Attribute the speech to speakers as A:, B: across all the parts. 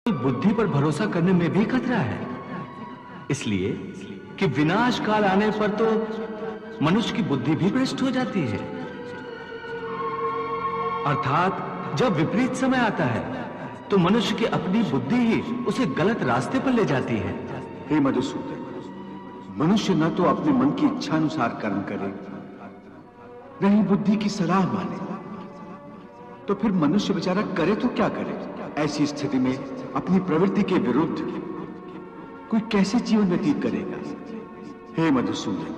A: बुद्धि पर भरोसा करने में भी खतरा है, इसलिए कि विनाश काल आने पर तो मनुष्य की बुद्धि भी भ्रष्ट हो जाती है। अर्थात जब विपरीत समय आता है तो मनुष्य की अपनी बुद्धि ही उसे गलत रास्ते पर ले जाती है।
B: हे मधुसूदन, मनुष्य न तो अपने मन की इच्छा अनुसार कर्म करे, न ही बुद्धि की सलाह माने, तो फिर मनुष्य बेचारा करे तो क्या करे? ऐसी स्थिति में अपनी प्रवृत्ति के विरुद्ध कोई कैसे जीवन व्यतीत करेगा? हे मधुसूदन,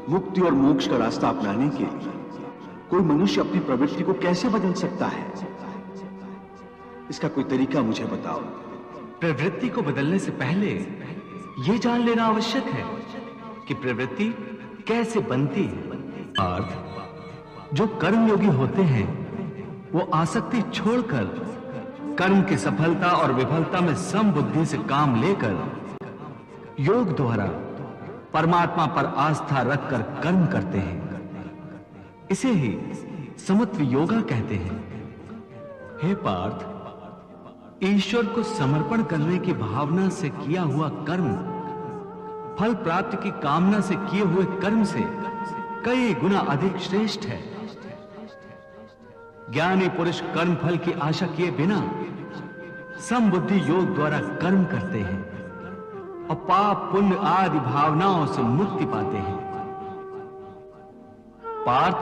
B: मुक्ति और मोक्ष का रास्ता अपनाने के लिए कोई मनुष्य अपनी प्रवृत्ति को कैसे बदल सकता है? इसका कोई तरीका मुझे बताओ।
A: प्रवृत्ति को बदलने से पहले यह जान लेना आवश्यक है कि प्रवृत्ति कैसे बनती है। अर्थ जो कर्मयोगी होते हैं वो आसक्ति छोड़कर कर्म की सफलता और विफलता में समबुद्धि से काम लेकर योग द्वारा परमात्मा पर आस्था रखकर कर्म करते हैं। इसे ही समत्व योगा कहते हैं। हे पार्थ, ईश्वर को समर्पण करने की भावना से किया हुआ कर्म फल प्राप्ति की कामना से किए हुए कर्म से कई गुना अधिक श्रेष्ठ है। ज्ञानी पुरुष कर्म फल की आशा किए बिना समबुद्धि योग द्वारा कर्म करते हैं और पाप पुण्य आदि भावनाओं से मुक्ति पाते हैं। पार्थ,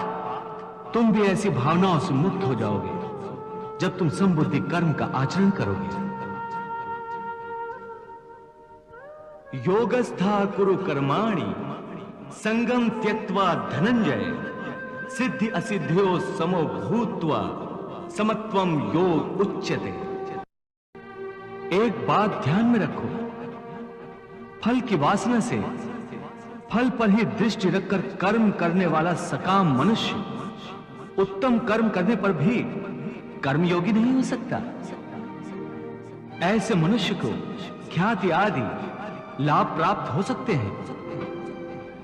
A: तुम भी ऐसी भावनाओं से मुक्त हो जाओगे जब तुम समबुद्धि कर्म का आचरण करोगे। योगस्था कुरु कर्माणि संगम त्यक्त्वा धनंजय सिद्धि असिद्ध्यो समो भूत्वा समत्वम योग उच्यते। एक बात ध्यान में रखो, फल की वासना से फल पर ही दृष्टि रखकर कर्म करने वाला सकाम मनुष्य उत्तम कर्म करने पर भी कर्मयोगी नहीं हो सकता। ऐसे मनुष्य को ख्याति आदि लाभ प्राप्त हो सकते हैं,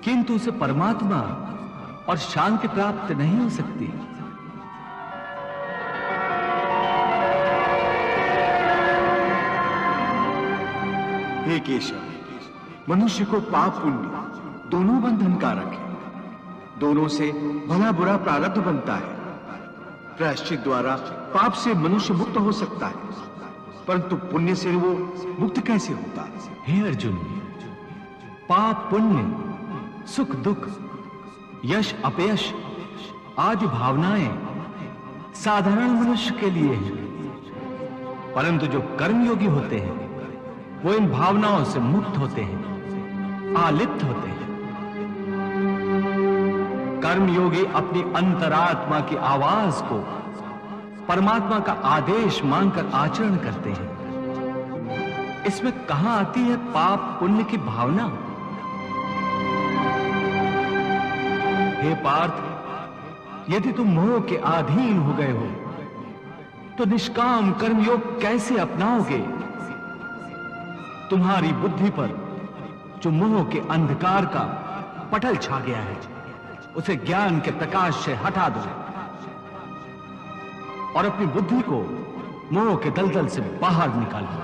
A: किंतु उसे परमात्मा और शांति प्राप्त नहीं हो सकती।
B: हे केशव, मनुष्य को पाप पुण्य दोनों बंधन कारक है। दोनों से भला बुरा प्रारब्ध बनता है। प्रायश्चित द्वारा पाप से मनुष्य मुक्त हो सकता है, परंतु पुण्य से वो मुक्त कैसे होता?
A: हे अर्जुन, पाप पुण्य सुख दुख यश अपयश आदि भावनाएं साधारण मनुष्य के लिए हैं, परंतु जो कर्मयोगी होते हैं वो इन भावनाओं से मुक्त होते हैं, आलिप्त होते हैं। कर्मयोगी अपनी अंतरात्मा की आवाज को परमात्मा का आदेश मानकर आचरण करते हैं। इसमें कहां आती है पाप पुण्य की भावना? हे पार्थ, यदि तुम मोह के अधीन हो गए हो तो निष्काम कर्मयोग कैसे अपनाओगे? तुम्हारी बुद्धि पर जो मोह के अंधकार का पटल छा गया है उसे ज्ञान के प्रकाश से हटा दो और अपनी बुद्धि को मोह के दलदल से बाहर निकालो।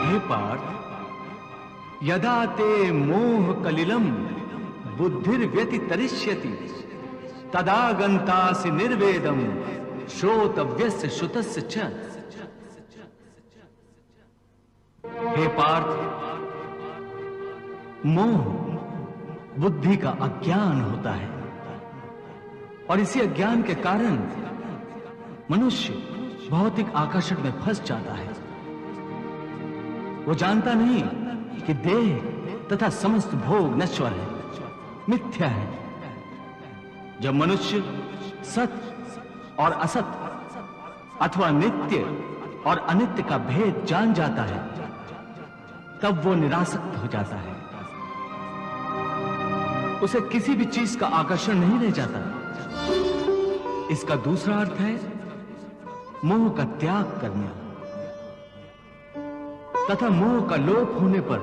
A: हे पार्थ, यदा ते मोह कलिलम बुद्धिर्व्यतितरिष्यति तदा गन्तासि निर्वेदम श्रोतव्यस्य श्रुतस्य च। हे पार्थ, मोह बुद्धि का अज्ञान होता है और इसी अज्ञान के कारण मनुष्य भौतिक आकर्षण में फंस जाता है। वो जानता नहीं कि देह तथा समस्त भोग नश्वर है, मिथ्या है। जब मनुष्य सत और असत अथवा नित्य और अनित्य का भेद जान जाता है तब वो निरासक्त हो जाता है। उसे किसी भी चीज का आकर्षण नहीं रह जाता। इसका दूसरा अर्थ है मोह का त्याग करना तथा मोह का लोप होने पर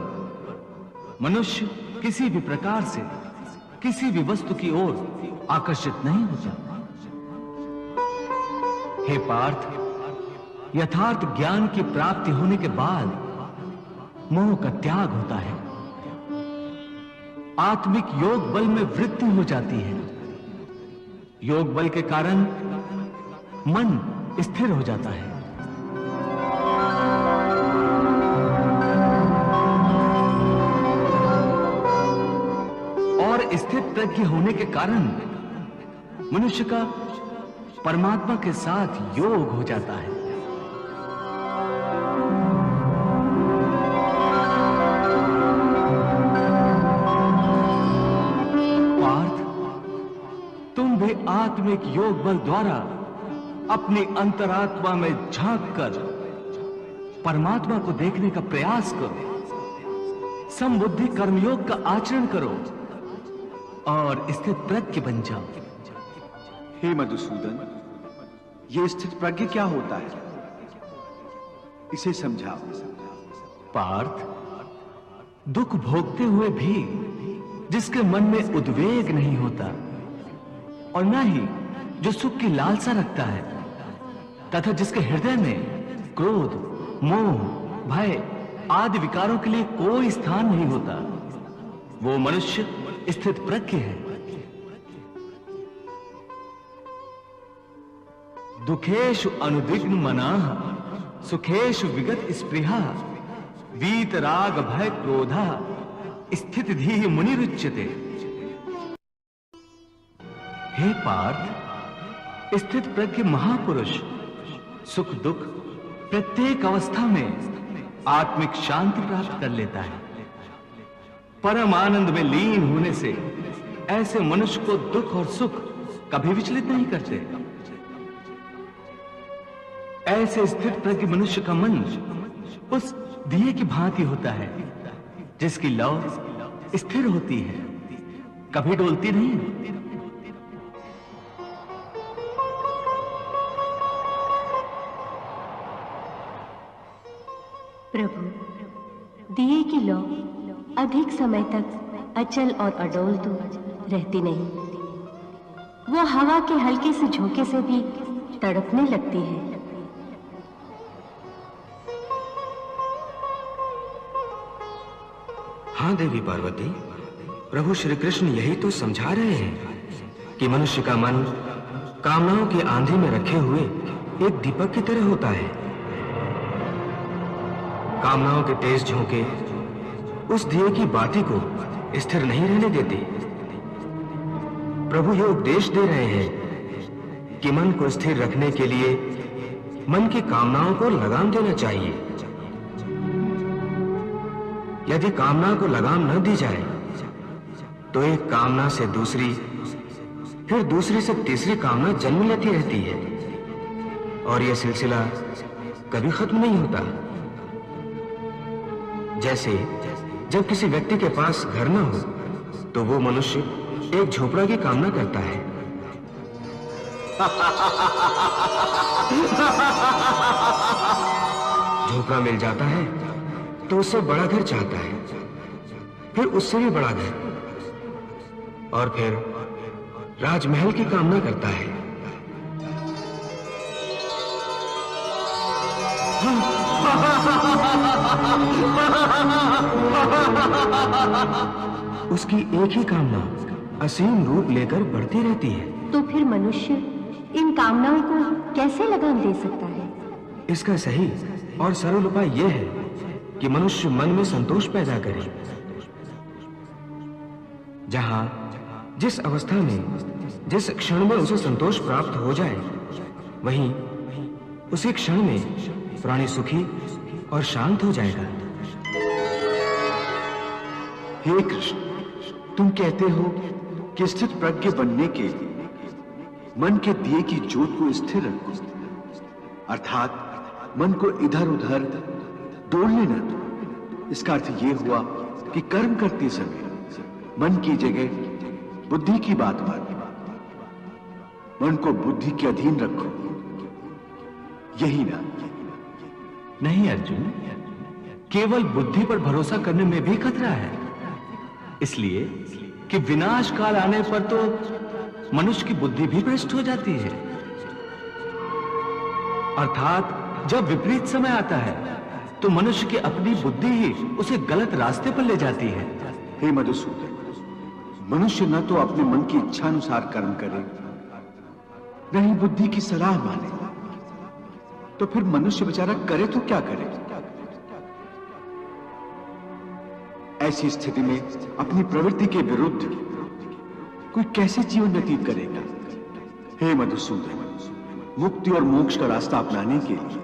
A: मनुष्य किसी भी प्रकार से किसी भी वस्तु की ओर आकर्षित नहीं होता। हे पार्थ, यथार्थ ज्ञान की प्राप्ति होने के बाद मोह का त्याग होता है। आत्मिक योग बल में वृद्धि हो जाती है। योग बल के कारण मन स्थिर हो जाता है। और स्थिर प्रज्ञ होने के कारण मनुष्य का परमात्मा के साथ योग हो जाता है। तुम भी आत्मिक योग बल द्वारा अपनी अंतरात्मा में झांककर परमात्मा को देखने का प्रयास करो। समबुद्धि कर्मयोग का आचरण करो और स्थित प्रज्ञ बन जाओ।
B: हे मधुसूदन, ये स्थित प्रज्ञ क्या होता है, इसे समझाओ।
A: पार्थ, दुख भोगते हुए भी जिसके मन में उद्वेग नहीं होता और न ही जो सुख की लालसा रखता है तथा जिसके हृदय में क्रोध, मोह, भय आदि विकारों के लिए कोई स्थान नहीं होता, वो मनुष्य स्थित प्रज्ञ है। दुखेषु अनुद्विग्न मनाः सुखेषु विगत स्पृहा वीत राग भय क्रोधा स्थित धीः मुनिरुच्यते। हे पार्थ, स्थित प्रज्ञ महापुरुष सुख दुख प्रत्येक अवस्था में आत्मिक शांति प्राप्त कर लेता है। परम आनंद में लीन होने से ऐसे मनुष्य को दुख और सुख कभी विचलित नहीं करते। ऐसे स्थित प्रज्ञ मनुष्य का मन उस दिए की भांति होता है जिसकी लौ स्थिर होती है, कभी डोलती नहीं।
C: प्रभु, दिए की लौ अधिक समय तक अचल और अडोल तो रहती नहीं, वो हवा के हल्के से झोंके से भी तड़पने लगती है।
D: हाँ देवी पार्वती, प्रभु श्री कृष्ण यही तो समझा रहे हैं कि मनुष्य का मन कामनाओं की आंधी में रखे हुए एक दीपक की तरह होता है। कामनाओं के तेज झोंके उस दिए की बाती को स्थिर नहीं रहने देते। प्रभु ये उपदेश दे रहे हैं कि मन को स्थिर रखने के लिए मन की कामनाओं को लगाम देना चाहिए। यदि कामना को लगाम न दी जाए तो एक कामना से दूसरी, फिर दूसरी से तीसरी कामना जन्म लेती रहती है और यह सिलसिला कभी खत्म नहीं होता। जैसे जब किसी व्यक्ति के पास घर न हो तो वो मनुष्य एक झोपड़ा की कामना करता है। झोपड़ा मिल जाता है तो उससे बड़ा घर चाहता है, फिर उससे भी बड़ा घर, और फिर राजमहल की कामना करता है। उसकी एक ही कामना असीम रूप लेकर बढ़ती रहती है।
C: तो फिर मनुष्य इन कामनाओं को कैसे लगाम दे सकता है?
D: इसका सही और सरल उपाय यह है कि मनुष्य मन में संतोष पैदा करे। जहां जिस अवस्था में जिस क्षण में उसे संतोष प्राप्त हो जाए, वहीं उसी क्षण में प्राणी सुखी और शांत हो जाएगा।
B: हे कृष्ण, तुम कहते हो कि स्थित प्रज्ञ बनने के लिए मन के दिए की ज्योत को स्थिर रखो, अर्थात मन को इधर उधर डोलने न दो। इसका अर्थ यह हुआ कि कर्म करते समय मन की जगह बुद्धि की बात मानो, मन को बुद्धि के अधीन रखो, यही ना?
A: नहीं अर्जुन, केवल बुद्धि पर भरोसा करने में भी खतरा है, इसलिए कि विनाश काल आने पर तो मनुष्य की बुद्धि भी भ्रष्ट हो जाती है। अर्थात जब विपरीत समय आता है तो मनुष्य की अपनी बुद्धि ही उसे गलत रास्ते पर ले जाती है।
B: हे मधुसूदन, मनुष्य न तो अपने मन की इच्छा अनुसार कर्म करे, न ही बुद्धि की सलाह माने, तो फिर मनुष्य बेचारा करे तो क्या करे? ऐसी स्थिति में अपनी प्रवृत्ति के विरुद्ध कोई कैसे जीवन व्यतीत करेगा? हे मधुसूदन, मुक्ति और मोक्ष का रास्ता अपनाने के लिए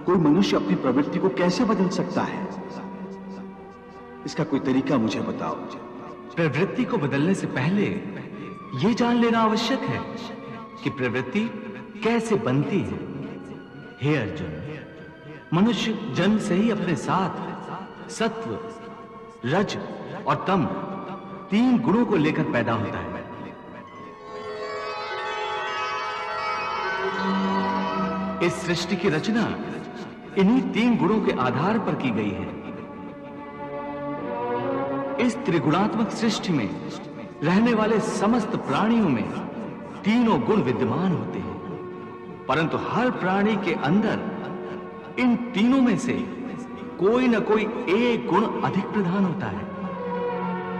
B: कोई मनुष्य अपनी प्रवृत्ति को कैसे बदल सकता है? इसका कोई तरीका मुझे बताओ।
A: प्रवृत्ति को बदलने से पहले यह जान लेना आवश्यक है कि प्रवृत्ति कैसे बनती है। हे अर्जुन, मनुष्य जन्म से ही अपने साथ सत्व, रज और तम 3 गुणों को लेकर पैदा होता है। इस सृष्टि की रचना इन्हीं 3 गुणों के आधार पर की गई है। इस त्रिगुणात्मक सृष्टि में रहने वाले समस्त प्राणियों में तीनों गुण विद्यमान होते हैं, परंतु हर प्राणी के अंदर इन तीनों में से कोई न कोई एक गुण अधिक प्रधान होता है,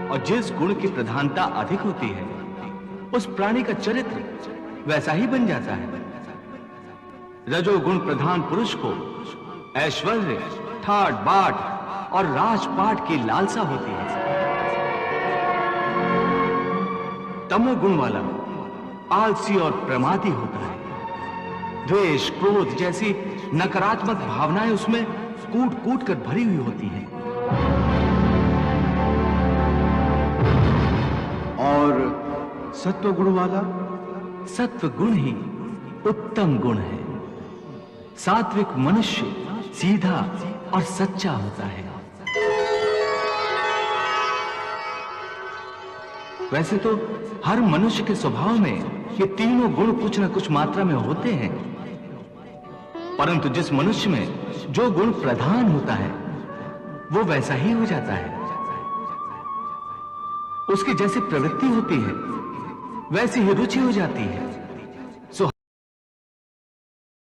A: और जिस गुण की प्रधानता अधिक होती है उस प्राणी का चरित्र वैसा ही बन जाता है। रजोगुण प्रधान पुरुष को ऐश्वर्य, ठाट बाट और राजपाट की लालसा होती है। तमोगुण वाला आलसी और प्रमादी होता है। द्वेष, क्रोध जैसी नकारात्मक भावनाएं उसमें कूट कूट कर भरी हुई होती हैं।
B: और सत्व गुण वाला?
A: सत्व गुण ही उत्तम गुण है। सात्विक मनुष्य सीधा और सच्चा होता है। वैसे तो हर मनुष्य के स्वभाव में ये तीनों गुण कुछ न कुछ मात्रा में होते हैं, परंतु जिस मनुष्य में जो गुण प्रधान होता है वो वैसा ही हो जाता है। उसकी जैसी प्रवृत्ति होती है वैसी ही रुचि हो जाती है।